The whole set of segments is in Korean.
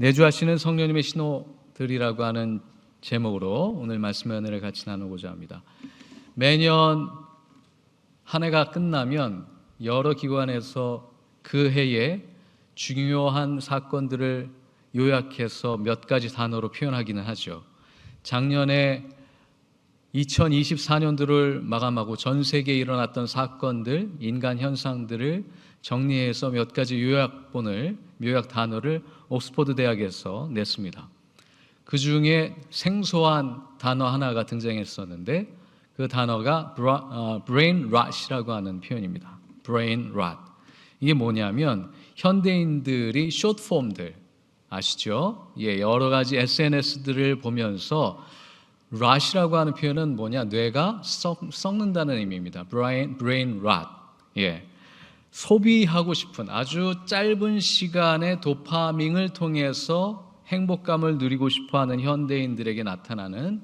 내주하시는 성령님의 신호들이라고 하는 제목으로 오늘 말씀의 은혜를 같이 나누고자 합니다. 매년 한 해가 끝나면 여러 기관에서 그 해에 중요한 사건들을 요약해서 몇 가지 단어로 표현하기는 하죠. 작년에 2024년도를 마감하고 전 세계에 일어났던 사건들, 인간 현상들을 정리해서 몇 가지 요약 단어를 옥스퍼드 대학에서 냈습니다. 그 중에 생소한 단어 하나가 등장했었는데 그 단어가 brain rot이라고 하는 표현입니다. brain rot. 이게 뭐냐면 현대인들이 숏폼들 아시죠? 여러 가지 SNS들을 보면서 rot이라고 하는 표현은 뭐냐? 뇌가 썩는다는 의미입니다. brain rot. 소비하고 싶은 아주 짧은 시간에 도파민을 통해서 행복감을 누리고 싶어하는 현대인들에게 나타나는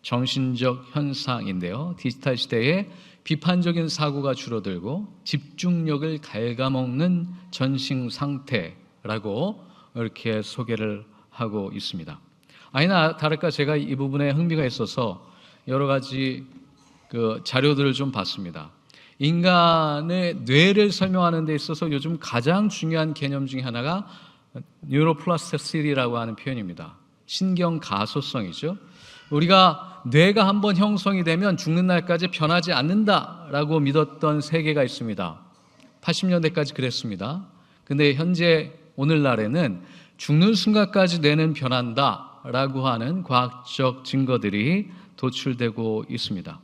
정신적 현상인데요. 디지털 시대에 비판적인 사고가 줄어들고 집중력을 갉아먹는 전신 상태라고 이렇게 소개를 하고 있습니다. 아니나 다를까 제가 이 부분에 흥미가 있어서 여러 가지 자료들을 좀 봤습니다. 인간의 뇌를 설명하는 데 있어서 요즘 가장 중요한 개념 중에 하나가 뉴로플라스티시티라고 하는 표현입니다. 신경 가소성이죠. 우리가 뇌가 한번 형성이 되면 죽는 날까지 변하지 않는다라고 믿었던 세계가 있습니다. 80년대까지 그랬습니다. 근데 현재 오늘날에는 죽는 순간까지 뇌는 변한다라고 하는 과학적 증거들이 도출되고 있습니다.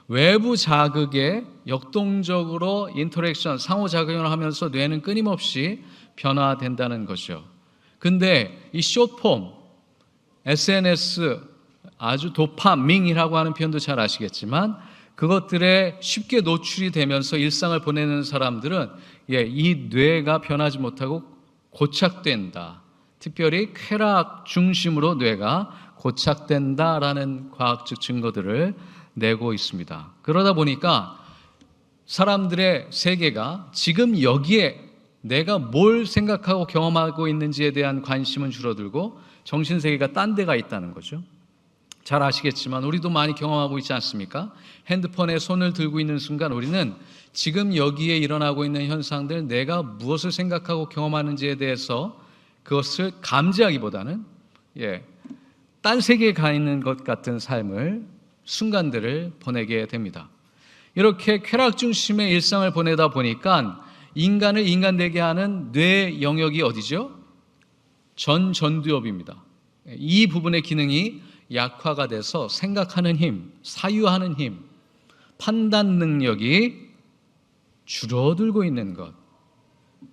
외부 자극에 역동적으로 인터랙션, 상호작용을 하면서 뇌는 끊임없이 변화된다는 것이죠. 근데 이 숏폼, SNS, 아주 도파민이라고 하는 표현도 잘 아시겠지만 그것들에 쉽게 노출이 되면서 일상을 보내는 사람들은 이 뇌가 변하지 못하고 고착된다. 특별히 쾌락 중심으로 뇌가 고착된다라는 과학적 증거들을 내고 있습니다. 그러다 보니까 사람들의 세계가 지금 여기에 내가 뭘 생각하고 경험하고 있는지에 대한 관심은 줄어들고 정신세계가 딴 데가 있다는 거죠. 잘 아시겠지만 우리도 많이 경험하고 있지 않습니까? 핸드폰에 손을 들고 있는 순간 우리는 지금 여기에 일어나고 있는 현상들, 내가 무엇을 생각하고 경험하는지에 대해서 그것을 감지하기보다는 딴 세계에 가 있는 것 같은 삶을 순간들을 보내게 됩니다. 이렇게 쾌락 중심의 일상을 보내다 보니까 인간을 인간 되게 하는 뇌 영역이 어디죠? 전두엽입니다. 이 부분의 기능이 약화가 돼서 생각하는 힘, 사유하는 힘, 판단 능력이 줄어들고 있는 것.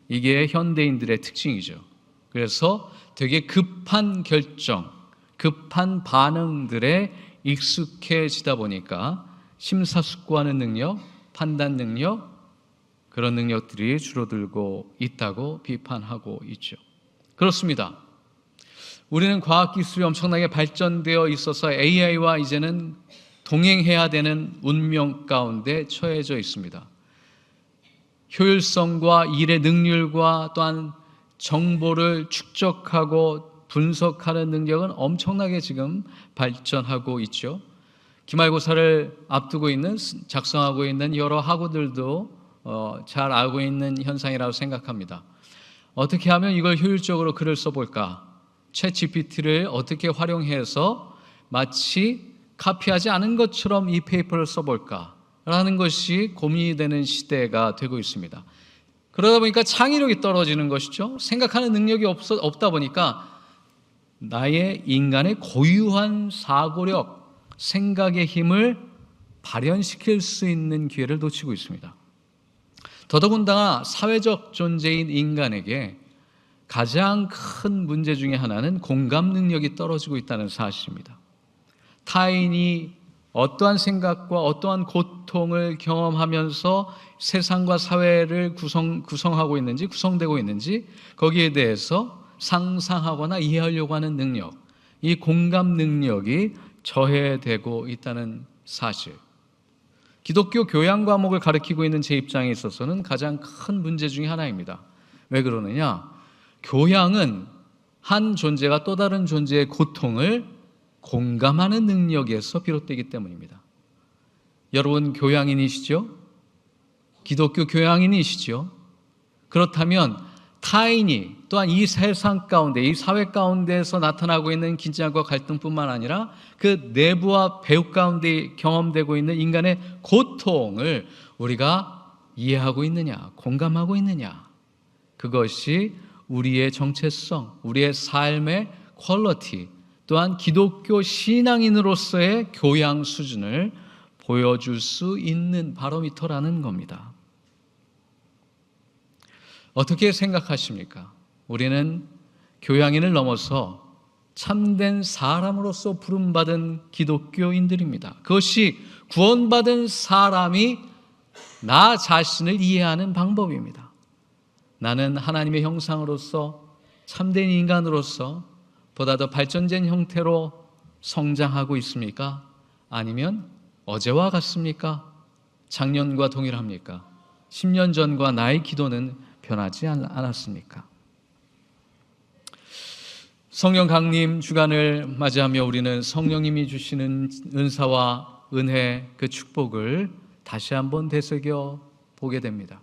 이게 현대인들의 특징이죠. 그래서 되게 급한 결정, 급한 반응들에 익숙해지다 보니까 심사숙고하는 능력, 판단 능력, 그런 능력들이 줄어들고 있다고 비판하고 있죠. 그렇습니다. 우리는 과학기술이 엄청나게 발전되어 있어서 AI와 이제는 동행해야 되는 운명 가운데 처해져 있습니다. 효율성과 일의 능률과 또한 정보를 축적하고 분석하는 능력은 엄청나게 지금 발전하고 있죠. 기말고사를 앞두고 있는, 작성하고 있는 여러 학우들도 잘 알고 있는 현상이라고 생각합니다. 어떻게 하면 이걸 효율적으로 글을 써볼까? 챗GPT를 어떻게 활용해서 마치 카피하지 않은 것처럼 이 페이퍼를 써볼까? 라는 것이 고민이 되는 시대가 되고 있습니다. 그러다 보니까 창의력이 떨어지는 것이죠. 생각하는 능력이 없다 보니까 나의 인간의 고유한 사고력, 생각의 힘을 발현시킬 수 있는 기회를 놓치고 있습니다. 더더군다나 사회적 존재인 인간에게 가장 큰 문제 중에 하나는 공감 능력이 떨어지고 있다는 사실입니다. 타인이 어떠한 생각과 어떠한 고통을 경험하면서 세상과 사회를 구성하고 있는지, 구성되고 있는지 거기에 대해서 상상하거나 이해하려고 하는 능력, 이 공감 능력이 저해되고 있다는 사실. 기독교 교양 과목을 가르치고 있는 제 입장에 있어서는 가장 큰 문제 중에 하나입니다. 왜 그러느냐? 교양은 한 존재가 또 다른 존재의 고통을 공감하는 능력에서 비롯되기 때문입니다. 여러분 교양인이시죠? 기독교 교양인이시죠? 그렇다면 타인이 또한 이 세상 가운데, 이 사회 가운데에서 나타나고 있는 긴장과 갈등뿐만 아니라 그 내부와 배후 가운데 경험되고 있는 인간의 고통을 우리가 이해하고 있느냐, 공감하고 있느냐, 그것이 우리의 정체성, 우리의 삶의 퀄리티, 또한 기독교 신앙인으로서의 교양 수준을 보여줄 수 있는 바로미터라는 겁니다. 어떻게 생각하십니까? 우리는 교양인을 넘어서 참된 사람으로서 부름받은 기독교인들입니다. 그것이 구원받은 사람이 나 자신을 이해하는 방법입니다. 나는 하나님의 형상으로서 참된 인간으로서 보다 더 발전된 형태로 성장하고 있습니까? 아니면 어제와 같습니까? 작년과 동일합니까? 10년 전과 나의 기도는 변하지 않았습니까? 성령 강림 주간을 맞이하며 우리는 성령님이 주시는 은사와 은혜, 그 축복을 다시 한번 되새겨 보게 됩니다.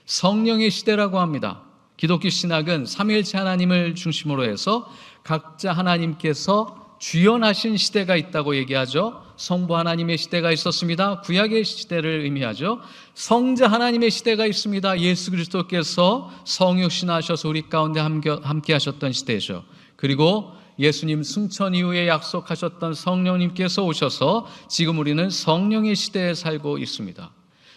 성령의 시대라고 합니다. 기독교 신학은 삼위일체 하나님을 중심으로 해서 각자 하나님께서 주연하신 시대가 있다고 얘기하죠. 성부 하나님의 시대가 있었습니다. 구약의 시대를 의미하죠. 성자 하나님의 시대가 있습니다. 예수 그리스도께서 성육신하셔서 우리 가운데 함께 하셨던 시대죠. 그리고 예수님 승천 이후에 약속하셨던 성령님께서 오셔서 지금 우리는 성령의 시대에 살고 있습니다.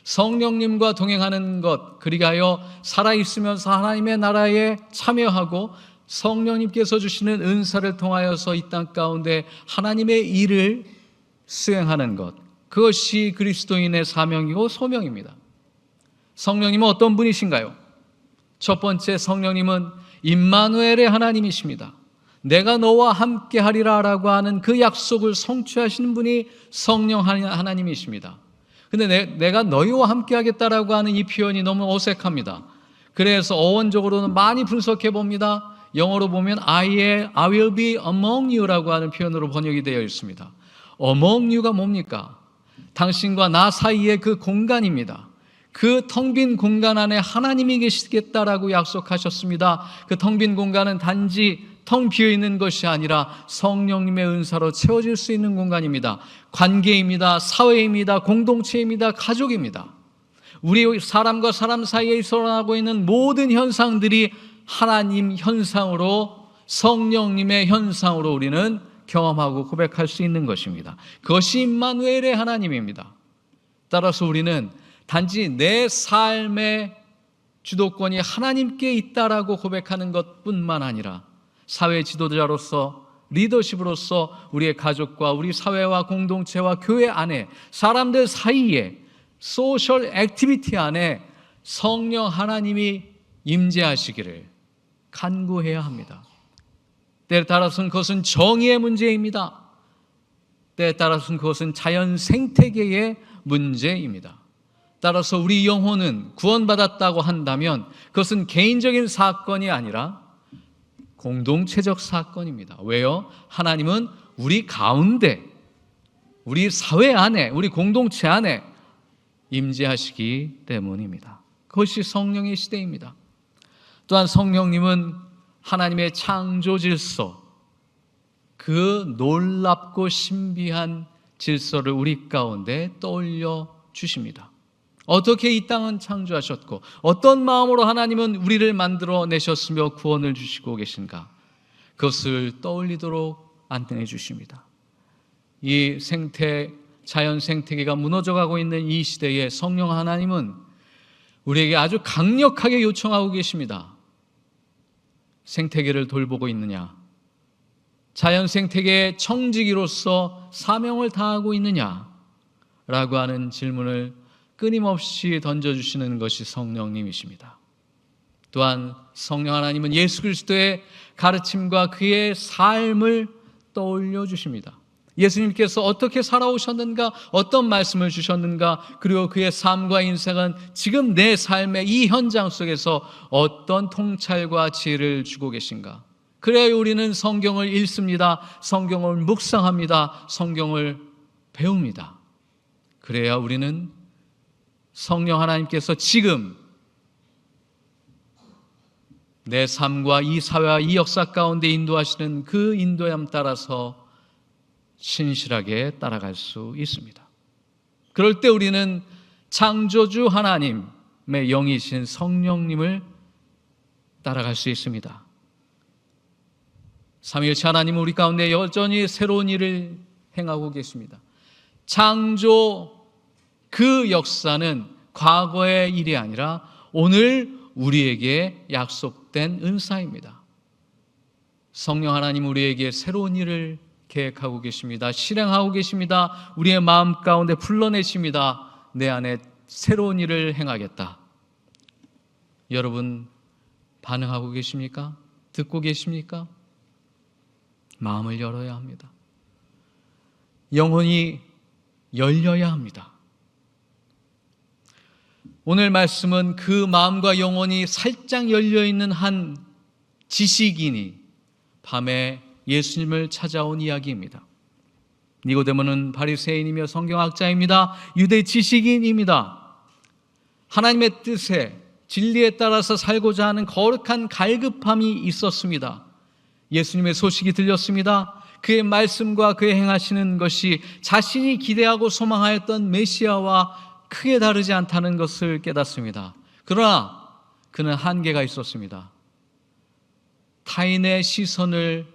성령님과 동행하는 것, 그리하여 살아있으면서 하나님의 나라에 참여하고 성령님께서 주시는 은사를 통하여서 이 땅 가운데 하나님의 일을 수행하는 것, 그것이 그리스도인의 사명이고 소명입니다. 성령님은 어떤 분이신가요? 첫 번째, 성령님은 임마누엘의 하나님이십니다. 내가 너와 함께 하리라 라고 하는 그 약속을 성취하시는 분이 성령 하나님이십니다. 근데 내가 너희와 함께 하겠다라고 하는 이 표현이 너무 어색합니다. 그래서 어원적으로는 많이 분석해 봅니다. 영어로 보면 I will be among you라고 하는 표현으로 번역이 되어 있습니다. among you가 뭡니까? 당신과 나 사이의 그 공간입니다. 그 텅 빈 공간 안에 하나님이 계시겠다라고 약속하셨습니다. 그 텅 빈 공간은 단지 텅 비어있는 것이 아니라 성령님의 은사로 채워질 수 있는 공간입니다. 관계입니다. 사회입니다. 공동체입니다. 가족입니다. 우리 사람과 사람 사이에 일어나고 있는 모든 현상들이 하나님 현상으로, 성령님의 현상으로 우리는 경험하고 고백할 수 있는 것입니다. 그것이 임마누엘의 하나님입니다. 따라서 우리는 단지 내 삶의 주도권이 하나님께 있다라고 고백하는 것뿐만 아니라 사회 지도자로서, 리더십으로서 우리의 가족과 우리 사회와 공동체와 교회 안에, 사람들 사이에, 소셜 액티비티 안에 성령 하나님이 임재하시기를 간구해야 합니다. 때에 따라서는 그것은 정의의 문제입니다. 때에 따라서는 그것은 자연 생태계의 문제입니다. 따라서 우리 영혼은 구원받았다고 한다면 그것은 개인적인 사건이 아니라 공동체적 사건입니다. 왜요? 하나님은 우리 가운데, 우리 사회 안에, 우리 공동체 안에 임재하시기 때문입니다. 그것이 성령의 시대입니다. 또한 성령님은 하나님의 창조 질서, 그 놀랍고 신비한 질서를 우리 가운데 떠올려 주십니다. 어떻게 이 땅은 창조하셨고 어떤 마음으로 하나님은 우리를 만들어 내셨으며 구원을 주시고 계신가, 그것을 떠올리도록 안내해 주십니다. 이 자연 생태계가 무너져가고 있는 이 시대에 성령 하나님은 우리에게 아주 강력하게 요청하고 계십니다. 생태계를 돌보고 있느냐? 자연 생태계의 청지기로서 사명을 다하고 있느냐? 라고 하는 질문을 끊임없이 던져주시는 것이 성령님이십니다. 또한 성령 하나님은 예수 그리스도의 가르침과 그의 삶을 떠올려 주십니다. 예수님께서 어떻게 살아오셨는가, 어떤 말씀을 주셨는가, 그리고 그의 삶과 인생은 지금 내 삶의 이 현장 속에서 어떤 통찰과 지혜를 주고 계신가, 그래야 우리는 성경을 읽습니다. 성경을 묵상합니다. 성경을 배웁니다. 그래야 우리는 성령 하나님께서 지금 내 삶과 이 사회와 이 역사 가운데 인도하시는 그 인도함 따라서 신실하게 따라갈 수 있습니다. 그럴 때 우리는 창조주 하나님의 영이신 성령님을 따라갈 수 있습니다. 삼위일체 하나님은 우리 가운데 여전히 새로운 일을 행하고 계십니다. 창조 그 역사는 과거의 일이 아니라 오늘 우리에게 약속된 은사입니다. 성령 하나님 우리에게 새로운 일을 계획하고 계십니다. 실행하고 계십니다. 우리의 마음 가운데 불러내십니다. 내 안에 새로운 일을 행하겠다. 여러분 반응하고 계십니까? 듣고 계십니까? 마음을 열어야 합니다. 영혼이 열려야 합니다. 오늘 말씀은 그 마음과 영혼이 살짝 열려있는 한 지식인이 밤에 예수님을 찾아온 이야기입니다. 니고데모는 바리새인이며 성경학자입니다. 유대 지식인입니다. 하나님의 뜻에 진리에 따라서 살고자 하는 거룩한 갈급함이 있었습니다. 예수님의 소식이 들렸습니다. 그의 말씀과 그의 행하시는 것이 자신이 기대하고 소망하였던 메시아와 크게 다르지 않다는 것을 깨닫습니다. 그러나 그는 한계가 있었습니다. 타인의 시선을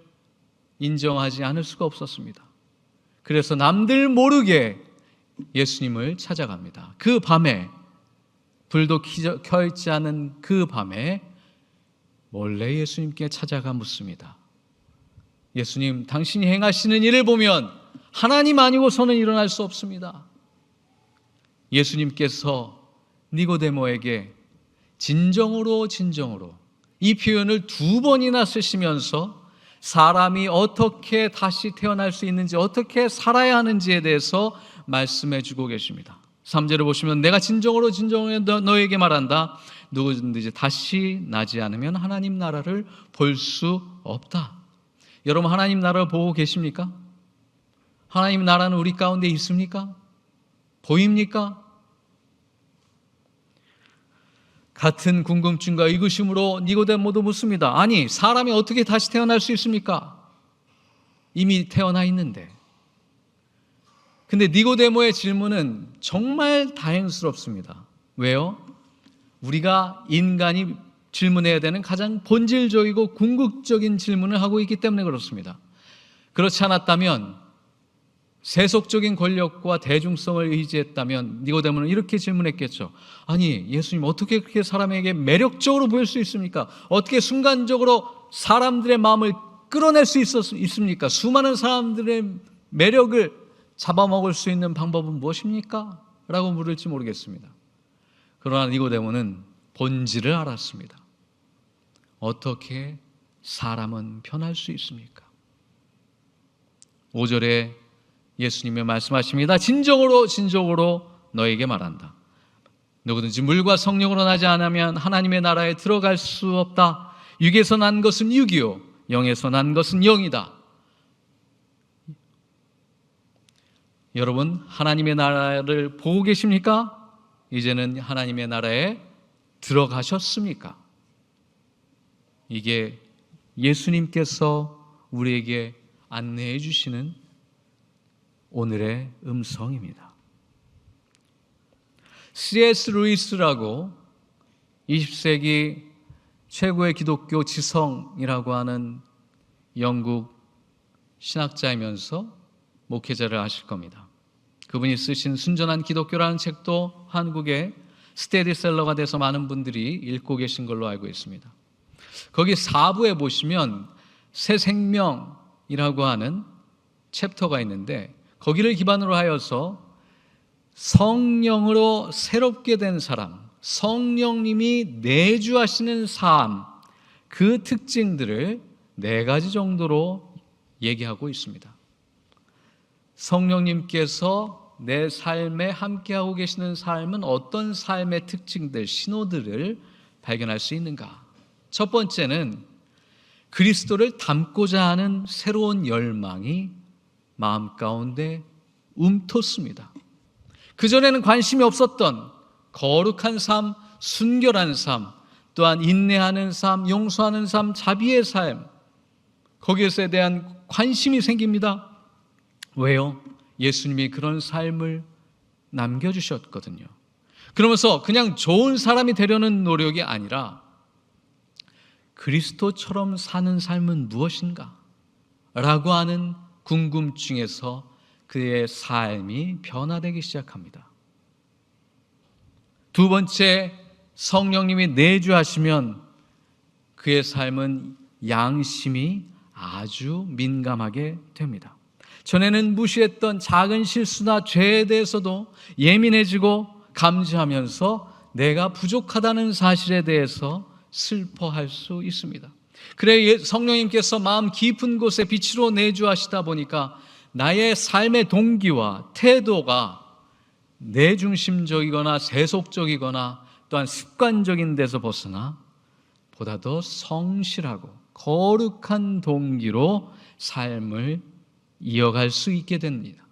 인정하지 않을 수가 없었습니다. 그래서 남들 모르게 예수님을 찾아갑니다. 그 밤에, 불도 켜있지 않은 그 밤에 몰래 예수님께 찾아가 묻습니다. 예수님, 당신이 행하시는 일을 보면 하나님 아니고서는 일어날 수 없습니다. 예수님께서 니고데모에게 진정으로 이 표현을 2번이나 쓰시면서 사람이 어떻게 다시 태어날 수 있는지, 어떻게 살아야 하는지에 대해서 말씀해 주고 계십니다. 3절을 보시면 내가 진정으로 너에게 말한다. 누구든지 다시 나지 않으면 하나님 나라를 볼 수 없다. 여러분 하나님 나라를 보고 계십니까? 하나님 나라는 우리 가운데 있습니까? 보입니까? 같은 궁금증과 의구심으로 니고데모도 묻습니다. 아니, 사람이 어떻게 다시 태어날 수 있습니까? 이미 태어나 있는데. 근데 니고데모의 질문은 정말 다행스럽습니다. 왜요? 우리가 인간이 질문해야 되는 가장 본질적이고 궁극적인 질문을 하고 있기 때문에 그렇습니다. 그렇지 않았다면, 세속적인 권력과 대중성을 의지했다면 니고데모는 이렇게 질문했겠죠. 아니, 예수님 어떻게 그렇게 사람에게 매력적으로 보일 수 있습니까? 어떻게 순간적으로 사람들의 마음을 끌어낼 수 있습니까? 수많은 사람들의 매력을 잡아먹을 수 있는 방법은 무엇입니까? 라고 물을지 모르겠습니다. 그러나 니고데모는 본질을 알았습니다. 어떻게 사람은 변할 수 있습니까? 5절에 예수님이 말씀하십니다. 진정으로 너에게 말한다. 누구든지 물과 성령으로 나지 않으면 하나님의 나라에 들어갈 수 없다. 육에서 난 것은 육이요 영에서 난 것은 영이다. 여러분 하나님의 나라를 보고 계십니까? 이제는 하나님의 나라에 들어가셨습니까? 이게 예수님께서 우리에게 안내해 주시는 오늘의 음성입니다. C.S. 루이스라고 20세기 최고의 기독교 지성이라고 하는 영국 신학자이면서 목회자를 아실 겁니다. 그분이 쓰신 순전한 기독교라는 책도 한국의 스테디셀러가 돼서 많은 분들이 읽고 계신 걸로 알고 있습니다. 거기 4부에 보시면 새 생명이라고 하는 챕터가 있는데 거기를 기반으로 하여서 성령으로 새롭게 된 사람, 성령님이 내주하시는 삶, 그 특징들을 4가지 정도로 얘기하고 있습니다. 성령님께서 내 삶에 함께하고 계시는 삶은 어떤 삶의 특징들, 신호들을 발견할 수 있는가? 첫 번째는 그리스도를 닮고자 하는 새로운 열망이 마음 가운데 움텄습니다. 그전에는 관심이 없었던 거룩한 삶, 순결한 삶, 또한 인내하는 삶, 용서하는 삶, 자비의 삶, 거기에서에 대한 관심이 생깁니다. 왜요? 예수님이 그런 삶을 남겨주셨거든요. 그러면서 그냥 좋은 사람이 되려는 노력이 아니라 그리스도처럼 사는 삶은 무엇인가? 라고 하는 궁금증에서 그의 삶이 변화되기 시작합니다. 두 번째, 성령님이 내주하시면 그의 삶은 양심이 아주 민감하게 됩니다. 전에는 무시했던 작은 실수나 죄에 대해서도 예민해지고 감지하면서 내가 부족하다는 사실에 대해서 슬퍼할 수 있습니다. 그래 성령님께서 마음 깊은 곳에 빛으로 내주하시다 보니까 나의 삶의 동기와 태도가 내중심적이거나 세속적이거나 또한 습관적인 데서 벗어나 보다 더 성실하고 거룩한 동기로 삶을 이어갈 수 있게 됩니다.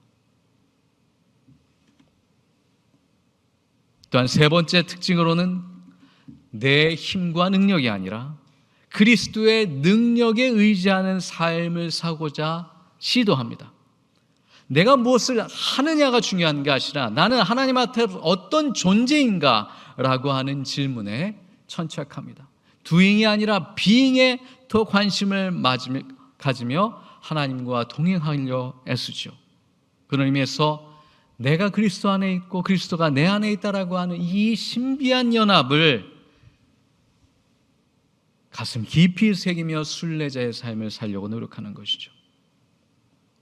또한 세 번째 특징으로는 내 힘과 능력이 아니라 그리스도의 능력에 의지하는 삶을 사고자 시도합니다. 내가 무엇을 하느냐가 중요한 게 아니라 나는 하나님 앞에 어떤 존재인가 라고 하는 질문에 천착합니다. doing이 아니라 being에 더 관심을 가지며 하나님과 동행하려 애쓰죠. 그런 의미에서 내가 그리스도 안에 있고 그리스도가 내 안에 있다라고 하는 이 신비한 연합을 가슴 깊이 새기며 순례자의 삶을 살려고 노력하는 것이죠.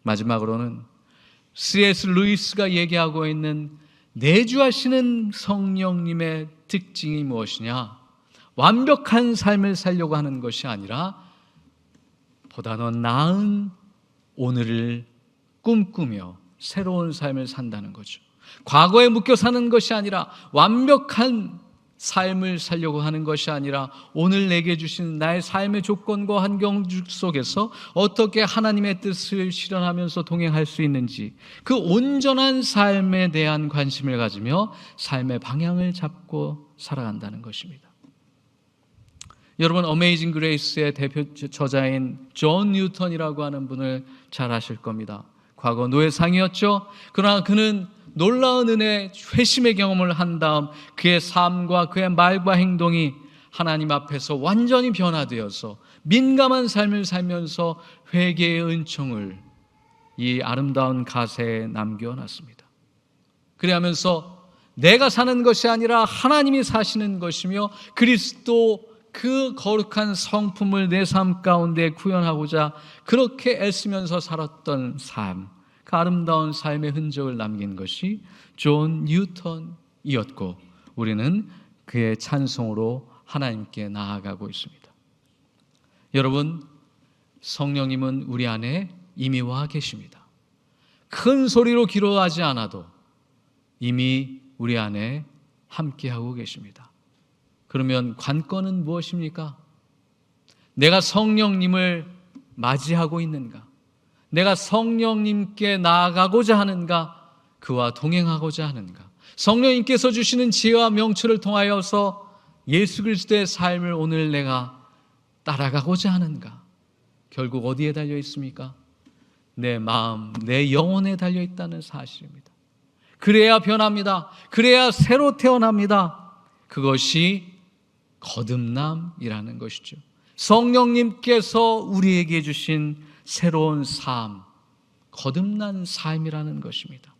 마지막으로는 C.S. 루이스가 얘기하고 있는 내주하시는 성령님의 특징이 무엇이냐? 완벽한 삶을 살려고 하는 것이 아니라 보다 더 나은 오늘을 꿈꾸며 새로운 삶을 산다는 거죠. 과거에 묶여 사는 것이 아니라 완벽한 삶을 살려고 하는 것이 아니라 오늘 내게 주신 나의 삶의 조건과 환경 속에서 어떻게 하나님의 뜻을 실현하면서 동행할 수 있는지 그 온전한 삶에 대한 관심을 가지며 삶의 방향을 잡고 살아간다는 것입니다. 여러분, 어메이징 그레이스의 대표 저자인 존 뉴턴이라고 하는 분을 잘 아실 겁니다. 과거 노예상이었죠. 그러나 그는 놀라운 은혜, 회심의 경험을 한 다음 그의 삶과 그의 말과 행동이 하나님 앞에서 완전히 변화되어서 민감한 삶을 살면서 회개의 은총을 이 아름다운 가세에 남겨놨습니다. 그래하면서 내가 사는 것이 아니라 하나님이 사시는 것이며 그리스도 그 거룩한 성품을 내 삶 가운데 구현하고자 그렇게 애쓰면서 살았던 삶, 그 아름다운 삶의 흔적을 남긴 것이 존 뉴턴이었고 우리는 그의 찬송으로 하나님께 나아가고 있습니다. 여러분, 성령님은 우리 안에 이미 와 계십니다. 큰 소리로 기도하지 않아도 이미 우리 안에 함께하고 계십니다. 그러면 관건은 무엇입니까? 내가 성령님을 맞이하고 있는가? 내가 성령님께 나아가고자 하는가? 그와 동행하고자 하는가? 성령님께서 주시는 지혜와 명철을 통하여서 예수 그리스도의 삶을 오늘 내가 따라가고자 하는가? 결국 어디에 달려 있습니까? 내 마음, 내 영혼에 달려 있다는 사실입니다. 그래야 변합니다. 그래야 새로 태어납니다. 그것이 거듭남이라는 것이죠. 성령님께서 우리에게 주신 새로운 삶, 거듭난 삶이라는 것입니다.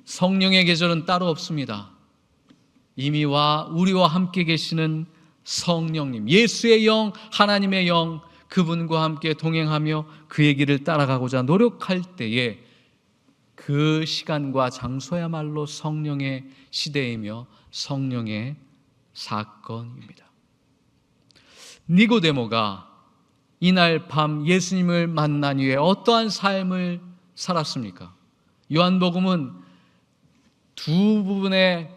성령의 계절은 따로 없습니다. 이미 우리와 함께 계시는 성령님, 예수의 영, 하나님의 영, 그분과 함께 동행하며 그의 길을 따라가고자 노력할 때에 그 시간과 장소야말로 성령의 시대이며 성령의 사건입니다. 니고데모가 이날 밤 예수님을 만난 이후에 어떠한 삶을 살았습니까? 요한복음은 두 부분의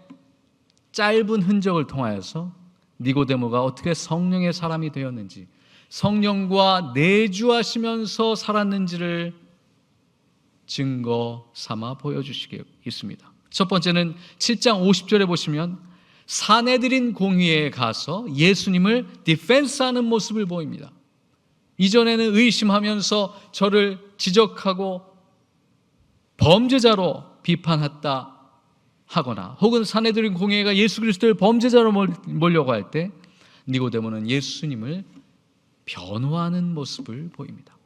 짧은 흔적을 통하여서 니고데모가 어떻게 성령의 사람이 되었는지, 성령과 내주하시면서 살았는지를 증거 삼아 보여주시겠습니다. 첫 번째는 7장 50절에 보시면 사내들인 공회에 가서 예수님을 디펜스하는 모습을 보입니다. 이전에는 의심하면서 저를 지적하고 범죄자로 비판했다 하거나, 혹은 사내들인 공회가 예수 그리스도를 범죄자로 몰려고 할 때 니고데모는 예수님을 변호하는 모습을 보입니다.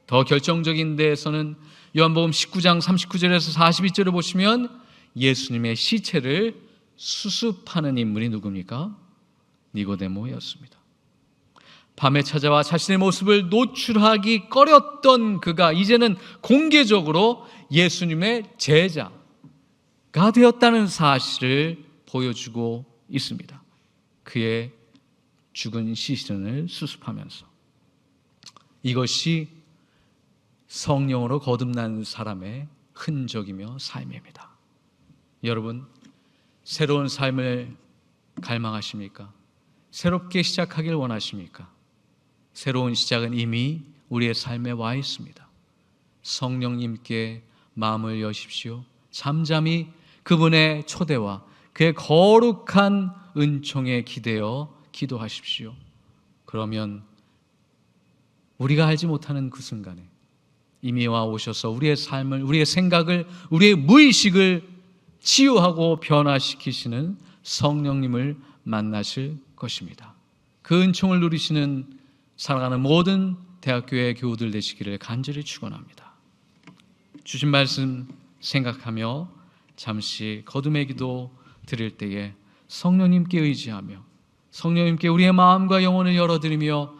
더 결정적인 데에서는 요한복음 19장 39절에서 42절을 보시면 예수님의 시체를 수습하는 인물이 누굽니까? 니고데모였습니다. 밤에 찾아와 자신의 모습을 노출하기 꺼렸던 그가 이제는 공개적으로 예수님의 제자가 되었다는 사실을 보여주고 있습니다. 그의 죽은 시신을 수습하면서. 이것이 성령으로 거듭난 사람의 흔적이며 삶입니다. 여러분, 새로운 삶을 갈망하십니까? 새롭게 시작하길 원하십니까? 새로운 시작은 이미 우리의 삶에 와 있습니다. 성령님께 마음을 여십시오. 잠잠히 그분의 초대와 그의 거룩한 은총에 기대어 기도하십시오. 그러면 우리가 알지 못하는 그 순간에 이미 와 오셔서 우리의 삶을, 우리의 생각을, 우리의 무의식을 치유하고 변화시키시는 성령님을 만나실 것입니다. 그 은총을 누리시는 살아가는 모든 대학교의 교우들 되시기를 간절히 축원합니다. 주신 말씀 생각하며 잠시 거듭의 기도 드릴 때에 성령님께 의지하며 성령님께 우리의 마음과 영혼을 열어드리며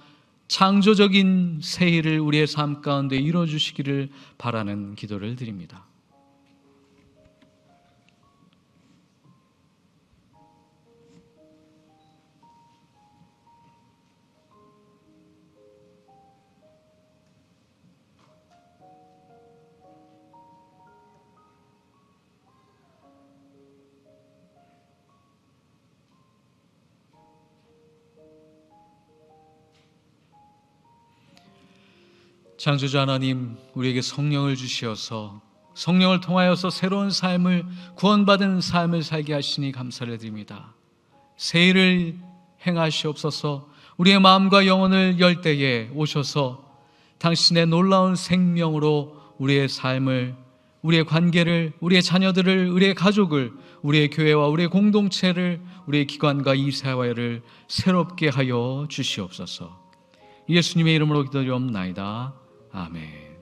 창조적인 새 일을 우리의 삶 가운데 이루어주시기를 바라는 기도를 드립니다. 창조주 하나님, 우리에게 성령을 주시어서 성령을 통하여서 새로운 삶을, 구원받은 삶을 살게 하시니 감사를 드립니다. 새 일을 행하시옵소서. 우리의 마음과 영혼을 열 때에 오셔서 당신의 놀라운 생명으로 우리의 삶을, 우리의 관계를, 우리의 자녀들을, 우리의 가족을, 우리의 교회와 우리의 공동체를, 우리의 기관과 이 사회를 새롭게 하여 주시옵소서. 예수님의 이름으로 기도드리옵나이다. 아멘.